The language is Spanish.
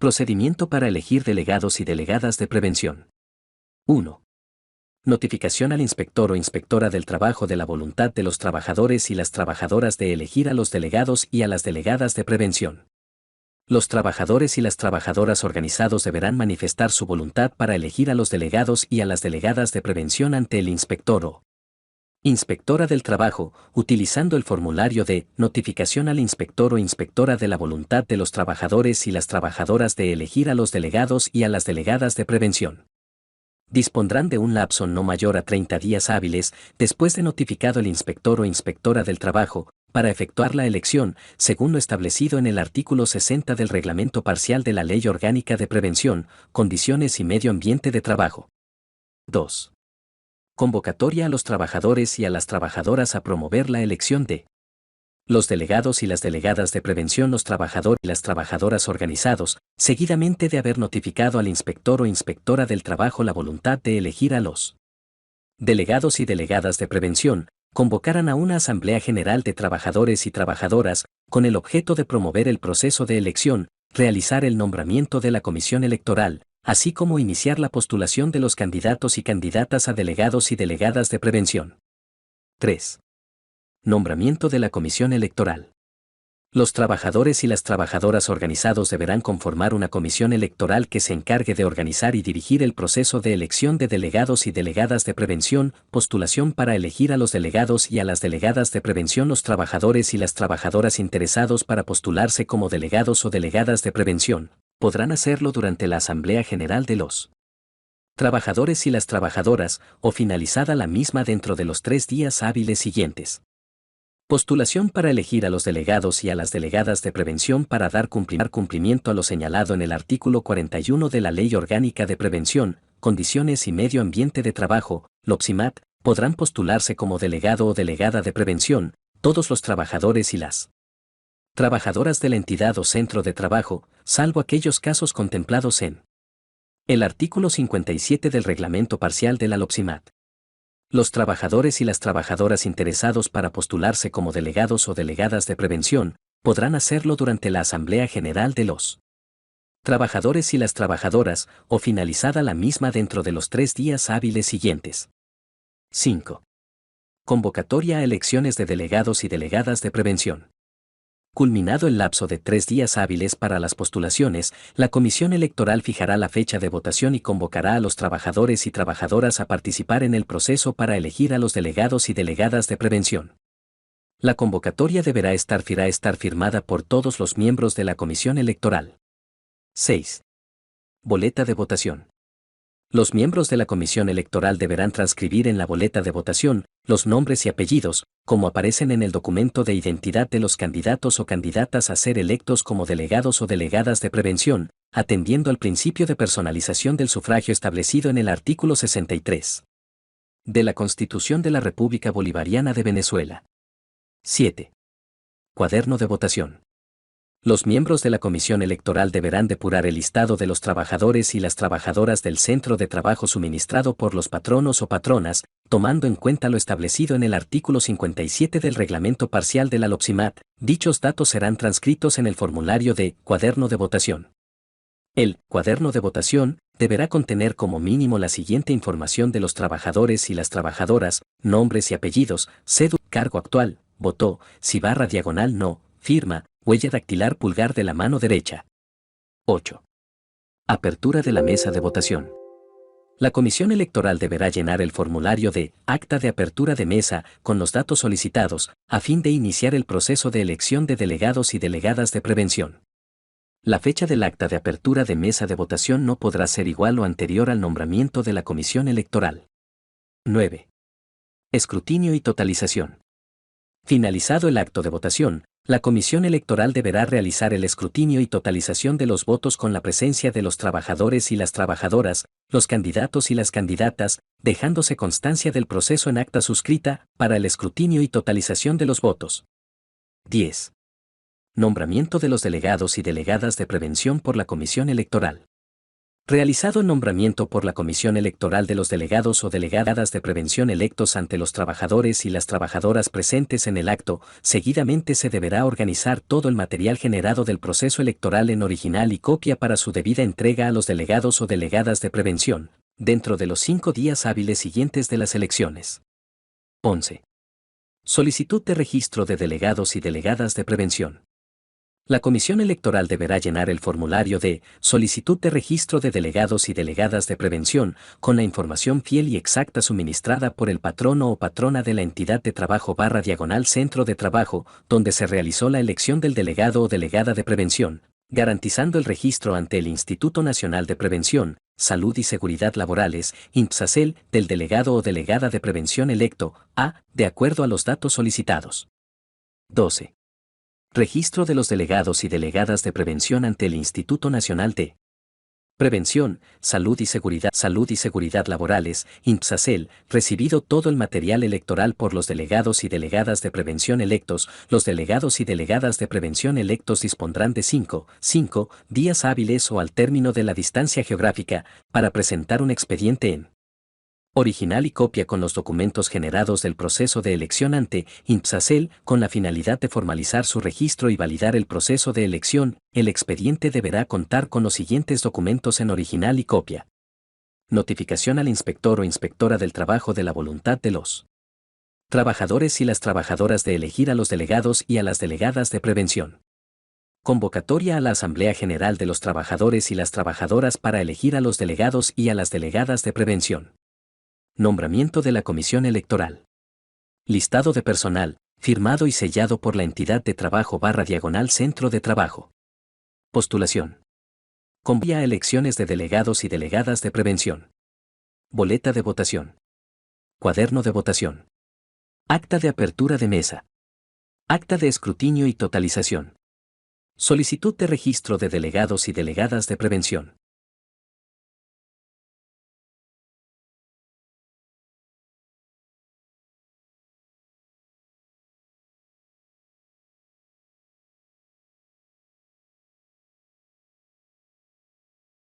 Procedimiento para elegir delegados y delegadas de prevención. 1. Notificación al inspector o inspectora del trabajo de la voluntad de los trabajadores y las trabajadoras de elegir a los delegados y a las delegadas de prevención. Los trabajadores y las trabajadoras organizados deberán manifestar su voluntad para elegir a los delegados y a las delegadas de prevención ante el inspector o inspectora del trabajo, utilizando el formulario de notificación al inspector o inspectora de la voluntad de los trabajadores y las trabajadoras de elegir a los delegados y a las delegadas de prevención. Dispondrán de un lapso no mayor a 30 días hábiles después de notificado el inspector o inspectora del trabajo, para efectuar la elección, según lo establecido en el artículo 60 del Reglamento Parcial de la Ley Orgánica de Prevención, Condiciones y Medio Ambiente de Trabajo. 2. Convocatoria a los trabajadores y a las trabajadoras a promover la elección de los delegados y las delegadas de prevención. Los trabajadores y las trabajadoras organizados, seguidamente de haber notificado al inspector o inspectora del trabajo la voluntad de elegir a los delegados y delegadas de prevención, convocarán a una asamblea general de trabajadores y trabajadoras, con el objeto de promover el proceso de elección, realizar el nombramiento de la comisión electoral, así como iniciar la postulación de los candidatos y candidatas a delegados y delegadas de prevención. 3. Nombramiento de la comisión electoral. Los trabajadores y las trabajadoras organizados deberán conformar una comisión electoral que se encargue de organizar y dirigir el proceso de elección de delegados y delegadas de prevención, postulación para elegir a los delegados y a las delegadas de prevención. Los trabajadores y las trabajadoras interesados para postularse como delegados o delegadas de prevención, podrán hacerlo durante la Asamblea General de los trabajadores y las trabajadoras, o finalizada la misma dentro de los 3 días hábiles siguientes. Postulación para elegir a los delegados y a las delegadas de prevención. Para dar cumplimiento a lo señalado en el artículo 41 de la Ley Orgánica de Prevención, Condiciones y Medio Ambiente de Trabajo, LOPSIMAT, podrán postularse como delegado o delegada de prevención todos los trabajadores y las trabajadoras de la entidad o centro de trabajo, salvo aquellos casos contemplados en el artículo 57 del Reglamento Parcial de la LOPSIMAT. Los trabajadores y las trabajadoras interesados para postularse como delegados o delegadas de prevención, podrán hacerlo durante la Asamblea General de los trabajadores y las trabajadoras, o finalizada la misma dentro de los 3 días hábiles siguientes. 5. Convocatoria a elecciones de delegados y delegadas de prevención. Culminado el lapso de 3 días hábiles para las postulaciones, la Comisión Electoral fijará la fecha de votación y convocará a los trabajadores y trabajadoras a participar en el proceso para elegir a los delegados y delegadas de prevención. La convocatoria deberá estar firmada por todos los miembros de la Comisión Electoral. 6. Boleta de votación. Los miembros de la Comisión Electoral deberán transcribir en la boleta de votación los nombres y apellidos, como aparecen en el documento de identidad de los candidatos o candidatas a ser electos como delegados o delegadas de prevención, atendiendo al principio de personalización del sufragio establecido en el artículo 63 de la Constitución de la República Bolivariana de Venezuela. 7. Cuaderno de votación. Los miembros de la Comisión Electoral deberán depurar el listado de los trabajadores y las trabajadoras del centro de trabajo suministrado por los patronos o patronas, tomando en cuenta lo establecido en el artículo 57 del Reglamento Parcial de la LOPSIMAT. Dichos datos serán transcritos en el formulario de cuaderno de votación. El cuaderno de votación deberá contener como mínimo la siguiente información de los trabajadores y las trabajadoras: nombres y apellidos, cédula, cargo actual, votó, si barra diagonal no, firma, huella dactilar pulgar de la mano derecha. 8. Apertura de la mesa de votación. La Comisión Electoral deberá llenar el formulario de acta de apertura de mesa con los datos solicitados, a fin de iniciar el proceso de elección de delegados y delegadas de prevención. La fecha del acta de apertura de mesa de votación no podrá ser igual o anterior al nombramiento de la Comisión Electoral. 9. Escrutinio y totalización. Finalizado el acto de votación, la Comisión Electoral deberá realizar el escrutinio y totalización de los votos con la presencia de los trabajadores y las trabajadoras, los candidatos y las candidatas, dejándose constancia del proceso en acta suscrita, para el escrutinio y totalización de los votos. 10. Nombramiento de los delegados y delegadas de prevención por la Comisión Electoral. Realizado el nombramiento por la Comisión Electoral de los delegados o delegadas de prevención electos ante los trabajadores y las trabajadoras presentes en el acto, seguidamente se deberá organizar todo el material generado del proceso electoral en original y copia para su debida entrega a los delegados o delegadas de prevención, dentro de los 5 días hábiles siguientes de las elecciones. 11. Solicitud de registro de delegados y delegadas de prevención. La Comisión Electoral deberá llenar el formulario de solicitud de registro de delegados y delegadas de prevención con la información fiel y exacta suministrada por el patrono o patrona de la entidad de trabajo / centro de trabajo donde se realizó la elección del delegado o delegada de prevención, garantizando el registro ante el Instituto Nacional de Prevención, Salud y Seguridad Laborales, INPSACEL, del delegado o delegada de prevención electo, de acuerdo a los datos solicitados. 12. Registro de los delegados y delegadas de prevención ante el Instituto Nacional de Prevención, Salud y Seguridad Laborales, INPSACEL, recibido todo el material electoral por los delegados y delegadas de prevención electos. Los delegados y delegadas de prevención electos dispondrán de 5 días hábiles o al término de la distancia geográfica para presentar un expediente en original y copia con los documentos generados del proceso de elección ante INPSACEL con la finalidad de formalizar su registro y validar el proceso de elección. El expediente deberá contar con los siguientes documentos en original y copia. Notificación al inspector o inspectora del trabajo de la voluntad de los trabajadores y las trabajadoras de elegir a los delegados y a las delegadas de prevención. Convocatoria a la Asamblea General de los Trabajadores y las Trabajadoras para elegir a los delegados y a las delegadas de prevención. Nombramiento de la Comisión Electoral. Listado de personal, firmado y sellado por la entidad de trabajo / centro de trabajo. Postulación. Convocatoria a elecciones de delegados y delegadas de prevención. Boleta de votación. Cuaderno de votación. Acta de apertura de mesa. Acta de escrutinio y totalización. Solicitud de registro de delegados y delegadas de prevención.